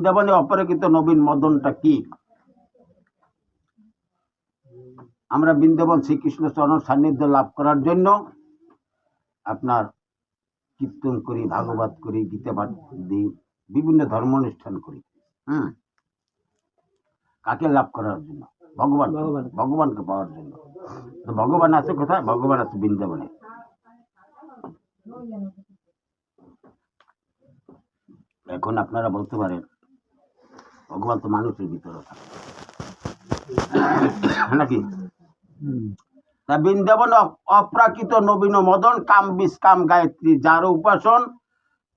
বৃন্দাবনে অপরাকৃত নবীন মদনটা কি? আমরা বৃন্দাবন শ্রীকৃষ্ণ চরণ সান্নিধ্য লাভ করার জন্য আপনার কীর্তন করি, ভাগবত করি, গীতা পাঠ দিই, বিভিন্ন ধর্ম অনুষ্ঠান করি। কাকে লাভ করার জন্য? ভগবান, ভগবানকে পাওয়ার জন্য। তো ভগবান আছে কোথায়? ভগবান আছে বৃন্দাবনে। এখন আপনারা বলতে পারেন ভগবান তো মানুষের ভিতরে থাকে নাকি? তা বৃন্দাবন অপ্রাকৃত নবীন মদন কাম বীজ কাম গায়ত্রী, যার উপাসন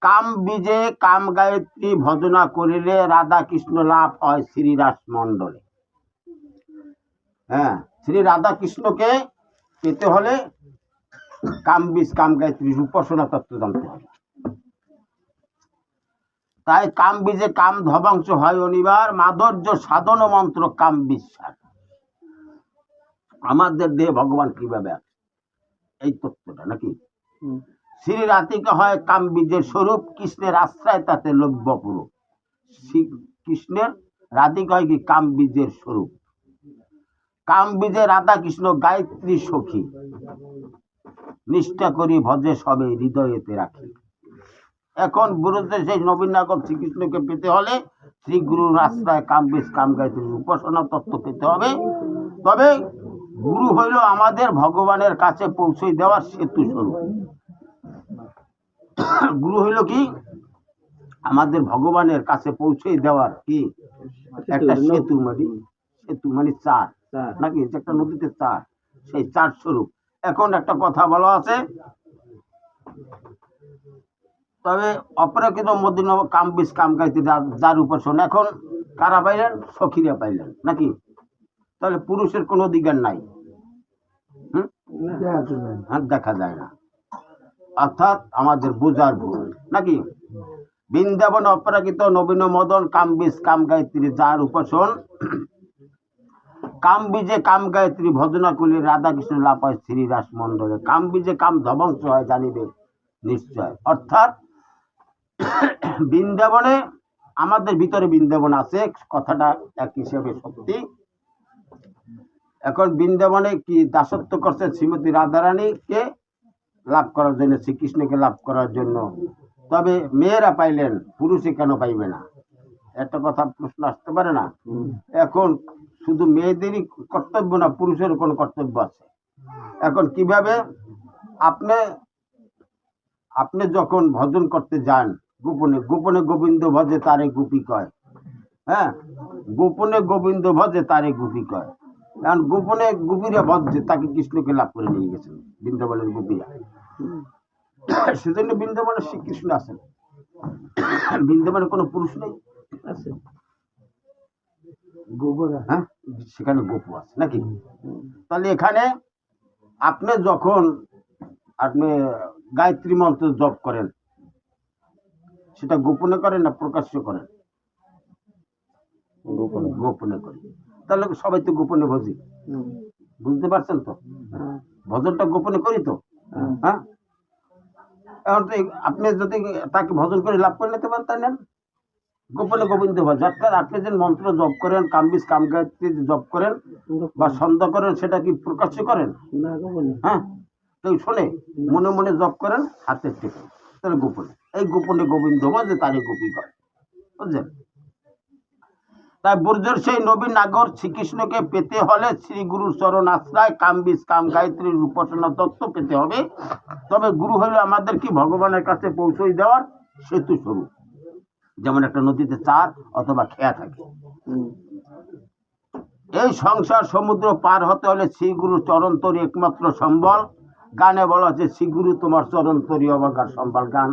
কাম বীজে কাম গায়ত্রী ভজনা করিলে রাধা কৃষ্ণ লাভ হয় শ্রীরাস মন্ডলে। হ্যাঁ, শ্রী রাধা কৃষ্ণকে পেতে হলে কাম বীজ কাম গায়ত্রীর উপাসনা তত্ত্ব জানতে হবে। তাই কাম বীজে কাম ধবাংশ হয় অনিবার, মাধুর্য সাধন মন্ত্র কাম বিশ্বাস। আমাদের দেহে ভগবান কিভাবে আছে এই তত্ত্বটা নাকি? শ্রী রাধিকা হয় কাম বীজের স্বরূপ, কৃষ্ণের আশ্রয় তাতে লভ্য পুরুষ। কৃষ্ণের রাধিকা হয় কি? কাম বীজের স্বরূপ। কাম বীজে রাধা কৃষ্ণ গায়ত্রী সখী, নিষ্ঠা করি ভজে সবে হৃদয়েতে রাখি। এখন গুরুদের সেই নবীন নাগর শ্রীকৃষ্ণকে পেতে হলে শ্রী গুরুর আশ্রয় কাম বীজ কাম গায়ত্রীর উপাসনা তত্ত্ব পেতে হবে। তবে গুরু হইল আমাদের ভগবানের কাছে পৌঁছে দেওয়ার সেতু স্বরূপ। গুরু হইল কি? আমাদের ভগবানের কাছে পৌঁছে দেওয়ার কি একটা সেতু, সেতু মানে চার নাকি? একটা নদীতে চার, সেই চার স্বরূপ। এখন একটা কথা বলা আছে, তবে অপরাকৃত মদিন কাম বীজ কাম গায়ত্রী যার উপাসন। এখন কারা পাইলেন? সখীরা পাইলেন নাকি? তাহলে পুরুষের কোন অধিকার নাই, দেখা যায় না, অর্থাৎ আমাদের বোঝার ভুল নাকি? বৃন্দাবন অপরাকৃত নবীন মদন কাম বীজ কাম গায়ত্রী যার উপাসন, কাম বীজে কাম গায়ত্রী ভজনা করলে রাধা কৃষ্ণ লাভ হয় শ্রীরাস মন্ডলে। কাম বীজে কাম ধ্বংস হয় জানিবে নিশ্চয়। অর্থাৎ বৃন্দাবনে আমাদের ভিতরে বৃন্দাবন আছে, কথাটা এক হিসেবে সত্যি। এখন বৃন্দাবনে কি দাসত্ব করছে শ্রীমতী রাধারানীকে লাভ করার জন্য, শ্রীকৃষ্ণকে লাভ করার জন্য। তবে মেয়েরা পাইলেন, পুরুষে কেন পাইবে না? একটা কথা প্রশ্ন আসতে পারে না? এখন শুধু মেয়েদেরই কর্তব্য না, পুরুষের কোন কর্তব্য আছে? এখন কিভাবে? আপনি যখন ভজন করতে যান গোপনে, গোপনে গোবিন্দ ভজে তারে গোপী কয়। হ্যাঁ, গোপনে গোবিন্দ ভজে তারে গোপী কয়। কারণ গোপনে গোপীরা ভজছে, তাকে কৃষ্ণকে লাভ করে নিয়ে গেছেন বৃন্দাবনের গোপীরা। সেজন্য বৃন্দাবনে শ্রীকৃষ্ণ আছেন। বৃন্দাবনে কোনো পুরুষ নেই, আছে গোবরা। হ্যাঁ, সেখানে গোপু আছে নাকি? তাহলে এখানে আপনি যখন গায়ত্রী মন্ত্র জপ করেন, সেটা গোপনে করেন না প্রকাশ্য করেন? গোপনে করেন। তাহলে সবাই তো গোপনে ভজি, বুঝতে পারছেন তো? ভজনটা গোপনে করি তো। হ্যাঁ, এখন তো আপনি যদি তাকে ভজন করে লাভ করে নিতে পারেন, তাই নেন গোপনে গোবিন্দ ভজ। অর্থাৎ আপনি যে মন্ত্র জপ করেন, কাম বীজ কাম গায়ত্রী জপ করেন বা সন্ধ্যা করেন, সেটা কি প্রকাশ্য করেন? হ্যাঁ, কেউ শোনে? মনে মনে জপ করেন, হাতের টেপে, তাহলে গোপনে। এই গোপনে গোবিন্দ ভজে তারে গোপী করে, বুঝলেন? তাই বুর্জের সেই নবীন নাগর শ্রীকৃষ্ণকে পেতে হলে শ্রী গুরুর চরণ আশ্রয় কাম বীজ কাম গায়ত্রীর উপাসনা তত্ত্ব পেতে হবে। তবে গুরু হইল আমাদের কি ভগবানের কাছে পৌঁছে দেওয়ার সেতু স্বরূপ। যেমন একটা নদীতে চার অথবা খেয়া থাকে। এই সংসার সমুদ্র পার হতে হলে শ্রী গুরুর চরণ তরি একমাত্র সম্বল। গানে বলা আছে শ্রী গুরু তোমার চরণ তরি অবাগার সম্বল। গান